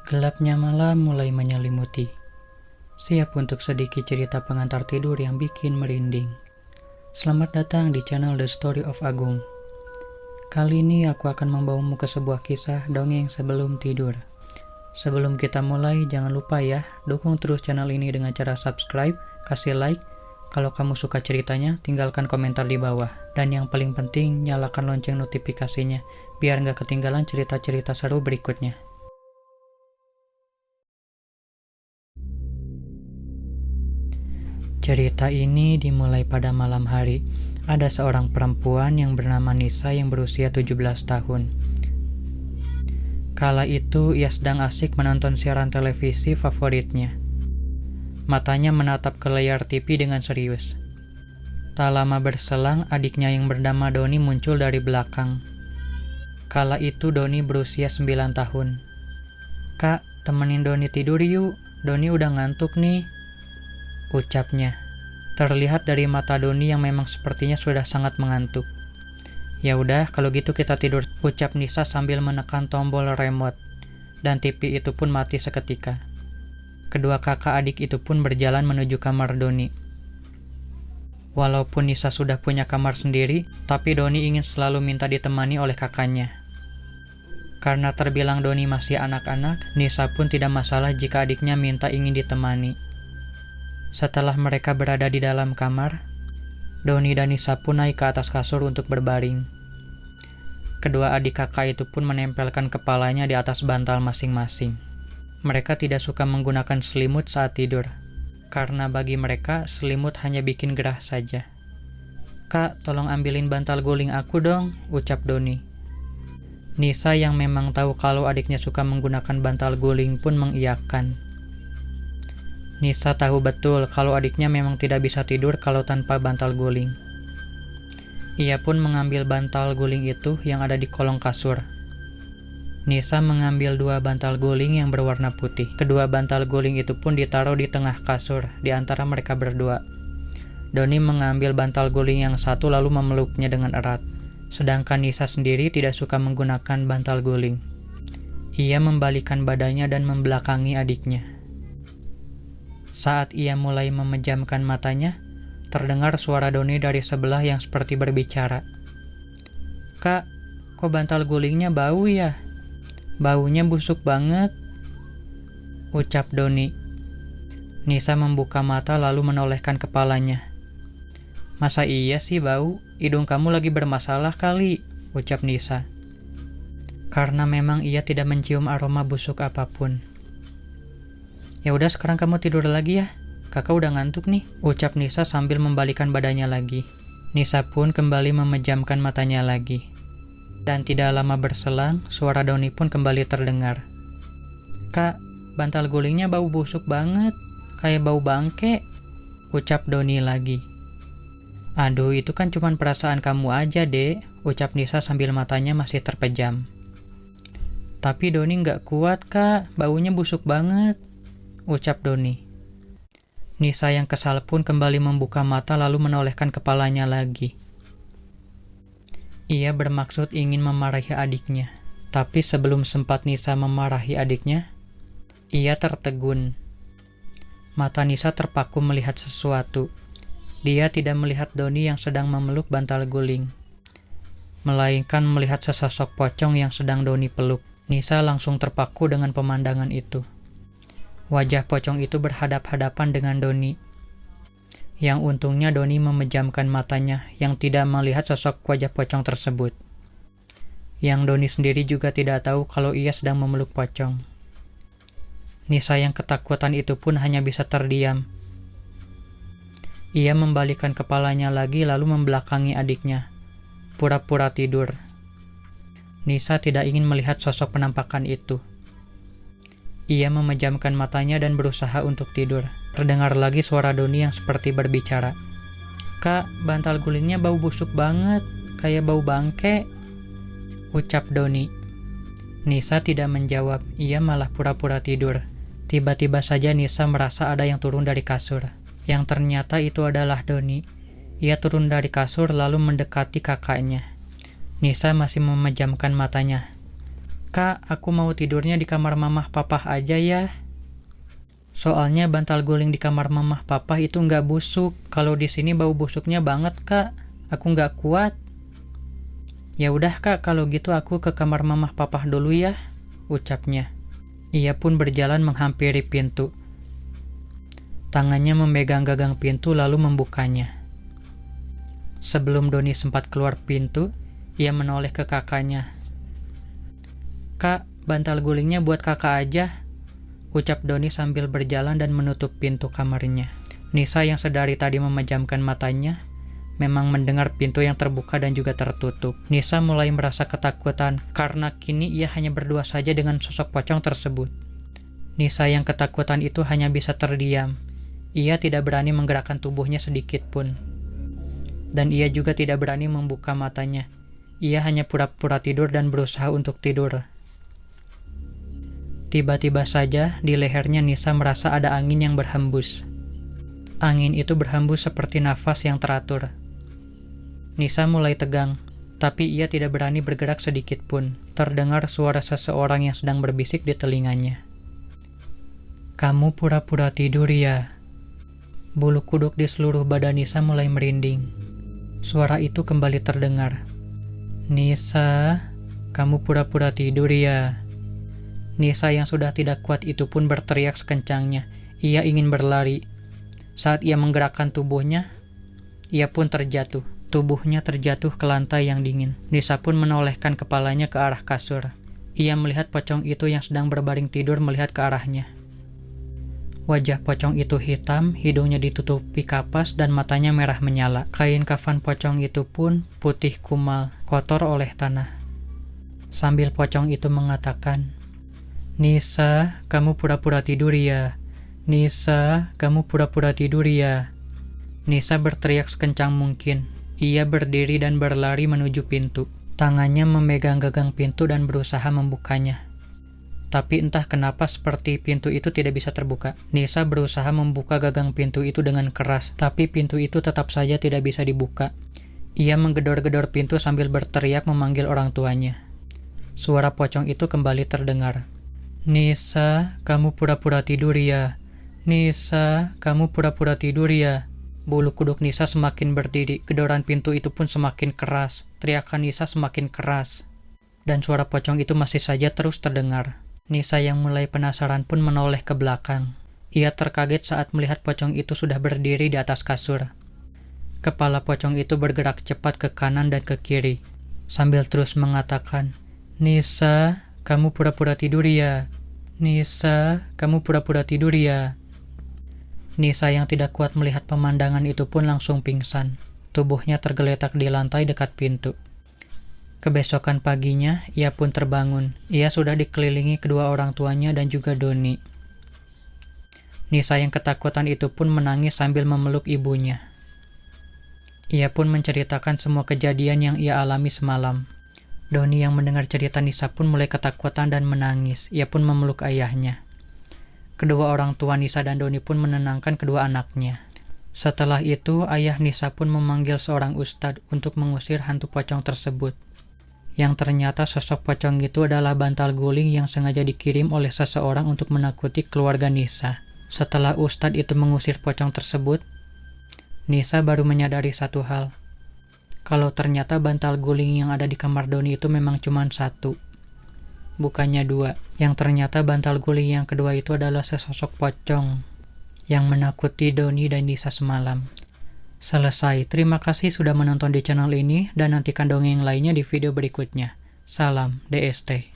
Gelapnya malam mulai menyelimuti. Siap untuk sedikit cerita pengantar tidur yang bikin merinding. Selamat datang di channel The Story of Agung. Kali ini aku akan membawamu ke sebuah kisah dongeng sebelum tidur. Sebelum kita mulai, jangan lupa ya, dukung terus channel ini dengan cara subscribe, kasih like. Kalau kamu suka ceritanya, tinggalkan komentar di bawah. Dan yang paling penting, nyalakan lonceng notifikasinya, biar nggak ketinggalan cerita-cerita seru berikutnya. Cerita ini dimulai pada malam hari. Ada seorang perempuan yang bernama Nisa yang berusia 17 tahun. Kala itu ia sedang asik menonton siaran televisi favoritnya. Matanya menatap ke layar TV dengan serius. Tak lama berselang, adiknya yang bernama Doni muncul dari belakang. Kala itu Doni berusia 9 tahun. "Kak, temenin Doni tidur yuk. Doni udah ngantuk nih," ucapnya. Terlihat dari mata Doni yang memang sepertinya sudah sangat mengantuk. "Ya udah, kalau gitu kita tidur," ucap Nisa sambil menekan tombol remote. Dan TV itu pun mati seketika. Kedua kakak adik itu pun berjalan menuju kamar Doni. Walaupun Nisa sudah punya kamar sendiri, tapi Doni ingin selalu minta ditemani oleh kakaknya. Karena terbilang Doni masih anak-anak, Nisa pun tidak masalah jika adiknya minta ingin ditemani. Setelah mereka berada di dalam kamar, Doni dan Nisa pun naik ke atas kasur untuk berbaring. Kedua adik kakak itu pun menempelkan kepalanya di atas bantal masing-masing. Mereka tidak suka menggunakan selimut saat tidur, karena bagi mereka selimut hanya bikin gerah saja. "Kak, tolong ambilin bantal guling aku dong," ucap Doni. Nisa yang memang tahu kalau adiknya suka menggunakan bantal guling pun mengiyakan. Nisa tahu betul kalau adiknya memang tidak bisa tidur kalau tanpa bantal guling. Ia pun mengambil bantal guling itu yang ada di kolong kasur. Nisa mengambil 2 bantal guling yang berwarna putih. Kedua bantal guling itu pun ditaruh di tengah kasur, di antara mereka berdua. Doni mengambil bantal guling yang satu lalu memeluknya dengan erat. Sedangkan Nisa sendiri tidak suka menggunakan bantal guling. Ia membalikkan badannya dan membelakangi adiknya. Saat ia mulai memejamkan matanya, terdengar suara Doni dari sebelah yang seperti berbicara. "Kak, kok bantal gulingnya bau ya? Baunya busuk banget," ucap Doni. Nisa membuka mata lalu menolehkan kepalanya. "Masa iya sih bau? Hidung kamu lagi bermasalah kali," ucap Nisa. Karena memang ia tidak mencium aroma busuk apapun. "Ya udah, sekarang kamu tidur lagi ya. Kakak udah ngantuk nih," ucap Nisa sambil membalikkan badannya lagi. Nisa pun kembali memejamkan matanya lagi. Dan tidak lama berselang, suara Doni pun kembali terdengar. "Kak, bantal gulingnya bau busuk banget, kayak bau bangke," ucap Doni lagi. "Aduh, itu kan cuma perasaan kamu aja, Dek," ucap Nisa sambil matanya masih terpejam. "Tapi Doni nggak kuat, Kak, baunya busuk banget," ucap Doni. Nisa yang kesal pun kembali membuka mata lalu menolehkan kepalanya lagi. Ia bermaksud ingin memarahi adiknya, tapi sebelum sempat Nisa memarahi adiknya, ia tertegun. Mata Nisa terpaku melihat sesuatu. Dia tidak melihat Doni yang sedang memeluk bantal guling, melainkan melihat sesosok pocong yang sedang Doni peluk. Nisa langsung terpaku dengan pemandangan itu. Wajah pocong itu berhadap-hadapan dengan Doni. Yang untungnya Doni memejamkan matanya yang tidak melihat sosok wajah pocong tersebut. Yang Doni sendiri juga tidak tahu kalau ia sedang memeluk pocong. Nisa yang ketakutan itu pun hanya bisa terdiam. Ia membalikkan kepalanya lagi lalu membelakangi adiknya, pura-pura tidur. Nisa tidak ingin melihat sosok penampakan itu. Ia memejamkan matanya dan berusaha untuk tidur. Terdengar lagi suara Doni yang seperti berbicara. "Kak, bantal gulingnya bau busuk banget, kayak bau bangke," ucap Doni. Nisa tidak menjawab, ia malah pura-pura tidur. Tiba-tiba saja Nisa merasa ada yang turun dari kasur. Yang ternyata itu adalah Doni. Ia turun dari kasur lalu mendekati kakaknya. Nisa masih memejamkan matanya. Kak, aku mau tidurnya di kamar mamah papah aja ya. Soalnya bantal guling di kamar mamah papah itu nggak busuk. Kalau di sini bau busuknya banget, Kak. Aku nggak kuat. Ya udah, Kak, kalau gitu aku ke kamar mamah papah dulu ya, ucapnya. Ia pun berjalan menghampiri pintu. Tangannya memegang gagang pintu lalu membukanya. Sebelum Doni sempat keluar pintu, ia menoleh ke kakaknya. Kak, bantal gulingnya buat kakak aja, ucap Doni sambil berjalan dan menutup pintu kamarnya. Nisa yang sedari tadi memejamkan matanya, memang mendengar pintu yang terbuka dan juga tertutup. Nisa mulai merasa ketakutan karena kini ia hanya berdua saja dengan sosok pocong tersebut. Nisa yang ketakutan itu hanya bisa terdiam. Ia tidak berani menggerakkan tubuhnya sedikit pun. Dan ia juga tidak berani membuka matanya. Ia hanya pura-pura tidur dan berusaha untuk tidur. Tiba-tiba saja di lehernya Nisa merasa ada angin yang berhembus. Angin itu berhembus seperti nafas yang teratur. Nisa mulai tegang, tapi ia tidak berani bergerak sedikit pun. Terdengar suara seseorang yang sedang berbisik di telinganya. Kamu pura-pura tidur ya? Bulu kuduk di seluruh badan Nisa mulai merinding. Suara itu kembali terdengar. Nisa, kamu pura-pura tidur ya? Nisa yang sudah tidak kuat itu pun berteriak sekencangnya. Ia ingin berlari. Saat ia menggerakkan tubuhnya, ia pun terjatuh. Tubuhnya terjatuh ke lantai yang dingin. Nisa pun menolehkan kepalanya ke arah kasur. Ia melihat pocong itu yang sedang berbaring tidur melihat ke arahnya. Wajah pocong itu hitam, hidungnya ditutupi kapas dan matanya merah menyala. Kain kafan pocong itu pun putih kumal, kotor oleh tanah. Sambil pocong itu mengatakan, Nisa, kamu pura-pura tidur ya? Nisa, kamu pura-pura tidur ya? Nisa berteriak sekencang mungkin. Ia berdiri dan berlari menuju pintu. Tangannya memegang gagang pintu dan berusaha membukanya. Tapi entah kenapa seperti pintu itu tidak bisa terbuka. Nisa berusaha membuka gagang pintu itu dengan keras, tapi pintu itu tetap saja tidak bisa dibuka. Ia menggedor-gedor pintu sambil berteriak memanggil orang tuanya. Suara pocong itu kembali terdengar. Nisa, kamu pura-pura tidur ya? Nisa, kamu pura-pura tidur ya? Bulu kuduk Nisa semakin berdiri, gedoran pintu itu pun semakin keras, teriakan Nisa semakin keras. Dan suara pocong itu masih saja terus terdengar. Nisa yang mulai penasaran pun menoleh ke belakang. Ia terkaget saat melihat pocong itu sudah berdiri di atas kasur. Kepala pocong itu bergerak cepat ke kanan dan ke kiri, sambil terus mengatakan, Nisa, kamu pura-pura tidur ya? Nisa, kamu pura-pura tidur ya? Nisa yang tidak kuat melihat pemandangan itu pun langsung pingsan. Tubuhnya tergeletak di lantai dekat pintu. Kebesokan paginya, ia pun terbangun. Ia sudah dikelilingi kedua orang tuanya dan juga Doni. Nisa yang ketakutan itu pun menangis sambil memeluk ibunya. Ia pun menceritakan semua kejadian yang ia alami semalam. Doni yang mendengar cerita Nisa pun mulai ketakutan dan menangis. Ia pun memeluk ayahnya. Kedua orang tua Nisa dan Doni pun menenangkan kedua anaknya. Setelah itu, ayah Nisa pun memanggil seorang ustadz untuk mengusir hantu pocong tersebut. Yang ternyata sosok pocong itu adalah bantal guling yang sengaja dikirim oleh seseorang untuk menakuti keluarga Nisa. Setelah ustadz itu mengusir pocong tersebut, Nisa baru menyadari satu hal. Kalau ternyata bantal guling yang ada di kamar Doni itu memang cuma satu, bukannya dua. Yang ternyata bantal guling yang kedua itu adalah sesosok pocong yang menakuti Doni dan Nisa semalam. Selesai. Terima kasih sudah menonton di channel ini dan nantikan dongeng lainnya di video berikutnya. Salam DST.